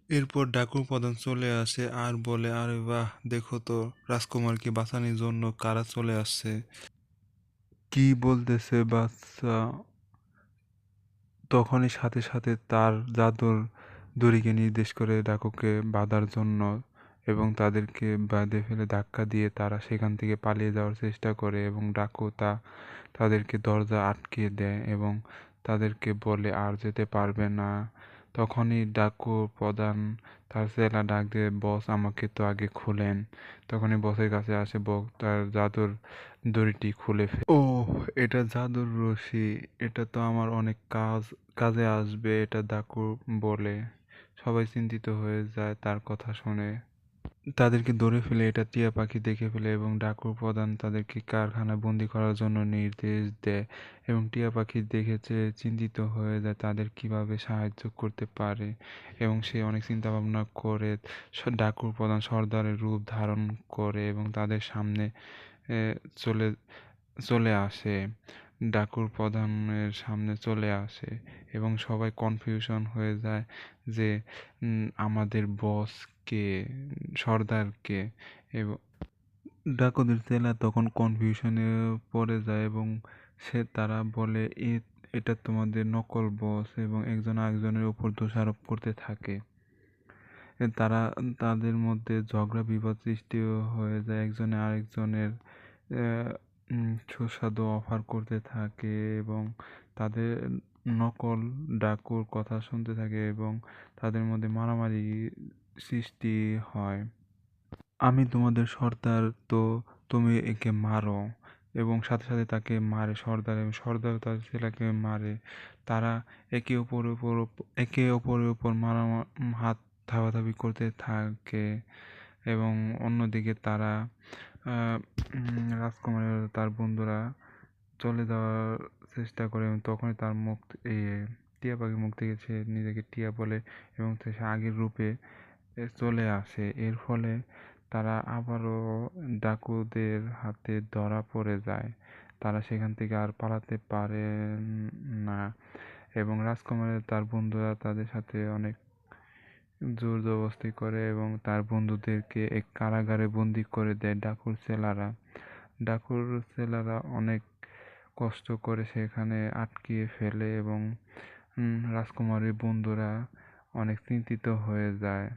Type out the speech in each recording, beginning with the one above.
এরপর ডাকুর প্রধান চলে আসে আর বলে, আরে বাহ, দেখো তো রাজকুমারকে বাঁচানোর জন্য কারা চলে আসছে। কি বলতেছে বাচ্চা? তখনই সাথে সাথে তার জাদুর দড়িকে নির্দেশ করে ডাকুকে বাঁধার জন্য, এবং তাদেরকে বাঁধে ফেলে ধাক্কা দিয়ে তারা সেখান থেকে পালিয়ে যাওয়ার চেষ্টা করে, এবং ডাকু তাদেরকে দরজা আটকে দেয় এবং তাদেরকে বলে আর যেতে পারবে না। তখনই ডাকু প্রধান তার চেলা ডাক দিয়ে, বস আমাকে তো আগে খুলেন। তখনই বসের কাছে আসে, বস তার জাদুর দড়িটি খুলে ফেলে। ও, এটা জাদুর রশি, এটা তো আমার অনেক কাজে আসবে, এটা ডাকু বলে। সবাই চিন্তিত হয়ে যায় তার কথা শুনে। তাদেরকে ধরে ফেলে এটা টিয়া পাখি দেখে ফেলে এবং ডাকুর প্রধান তাদেরকে কারখানায় বন্দি করার জন্য নির্দেশ দেয়, এবং টিয়া পাখি দেখেছে চিন্তিত হয়ে যায় তাদের কিভাবে সাহায্য করতে পারে, এবং সে অনেক চিন্তা ভাবনা করে ডাকুর প্রধান সর্দারের রূপ ধারণ করে এবং তাদের সামনে এ, চলে চলে আসে। ডাকুর প্রধানের সামনে চলে আসে এবং সবাই কনফিউশন হয়ে যায় যে আমাদের বস কে, সর্দার কে। এবং ডাকুদের জেলা তখন কনফিউশনে পড়ে যায় এবং তারা বলে, এটা তোমাদের নকল বস, এবং একজন আরেকজনের উপর দোষারোপ করতে থাকে। তারা তাদের মধ্যে ঝগড়া বিবাদ সৃষ্টি হয়ে যায়, একজনে আরেকজনের সুস্বাদু অফার করতে থাকে এবং তাদের নকল ডাকুর কথা শুনতে থাকে এবং তাদের মধ্যে মারামারি সৃষ্টি হয়। আমি তোমাদের সর্দার, তো তুমি একে মারো। এবং সাথে সাথে তাকে মারে সর্দার, এবং সর্দার তার ছেলেকে মারে। তারা একে অপরের উপর হাত থাবাথাবি করতে থাকে। এবং অন্যদিকে তারা রাজকুমারের তার বন্ধুরা চলে যাওয়ার চেষ্টা করে, এবং তখনই তার টিয়া পাখির মুখ থেকে সে নিজেকে টিয়া বলে এবং সে আগের রূপে চলে আসে। এর ফলে তারা আবারও ডাকুদের হাতে ধরা পড়ে যায়। তারা সেখান থেকে আর পালাতে পারে না, এবং রাজকুমারের তার বন্ধুরা তাদের সাথে অনেক জোর জবরদস্তি করে এবং তার বন্ধুদেরকে এক কারাগারে বন্দি করে দেয় ডাকুর ছেলেরা অনেক কষ্ট করে সেখানে আটকিয়ে ফেলে, এবং রাজকুমারীর বন্ধুরা অনেক চিন্তিত হয়ে যায়।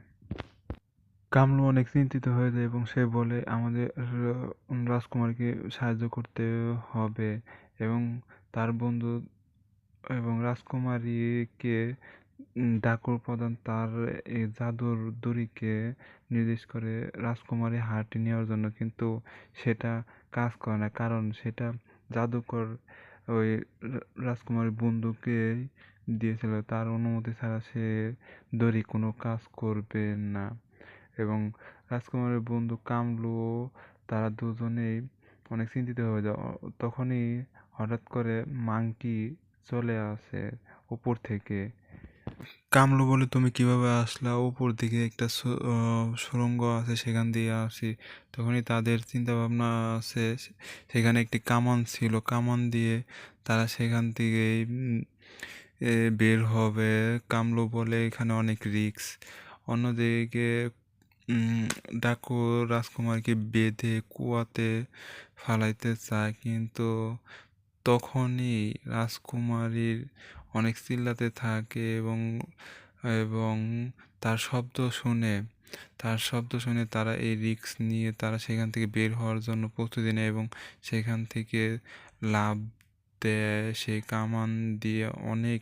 কামলু অনেক চিন্তিত হয়ে যায় এবং সে বলে, আমাদের রাজকুমারীকে সাহায্য করতে হবে, এবং তার বন্ধু এবং রাজকুমারীকে ডাকুর প্রধান তার এই জাদুর দড়িকে নির্দেশ করে রাজকুমারী হারটি নেওয়ার জন্য, কিন্তু সেটা কাজ করে না, কারণ সেটা জাদুকর ওই রাজকুমারীর বন্ধুকে দিয়েছিল, তার অনুমতি ছাড়া সে দড়ি কোনো কাজ করবে না। এবং রাজকুমারের বন্ধু কামলু, তারা দুজনেই অনেক চিন্তিত হয়ে যায়। তখনই হঠাৎ করে মাংকি চলে আসে উপর থেকে। কামলু বলে, তুমি কিভাবে আসলা? উপর দিকে একটা সুড়ঙ্গ আছে, সেখান দিয়ে আসি। তখনই তাদের চিন্তা ভাবনা আছে, সেখানে একটি কামান ছিল, কামান দিয়ে তারা সেখান থেকে বের হবে। কামলু বলে, এখানে অনেক রিস্ক। অন্যদিকে ডাকু রাজকুমারকে বেঁধে কুয়াতে ফালাইতে চায়, কিন্তু তখনই রাজকুমারীর অনেক চিল্লাতে থাকে এবং এবং তার শব্দ শুনে তারা এই রিস্ক নিয়ে তারা সেখান থেকে বের হওয়ার জন্য প্রস্তুতি নেয় এবং সেখান থেকে লাফ দেয়। সেই কামান দিয়ে অনেক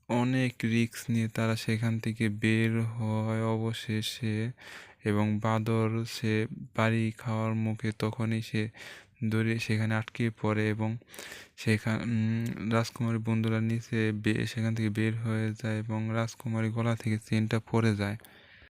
অনেক রিস্ক নিয়ে তারা সেখান থেকে বের হয় অবশেষে, এবং বাদর সে বাড়ি খাওয়ার মুখে, তখনই সে দড়ি সেখানে আটকে পড়ে এবং রাজকুমারীর বন্ধুরা নিচে সেখান থেকে বের হয়ে যায় এবং রাজকুমারী গলা থেকে চেনটা পড়ে যায়।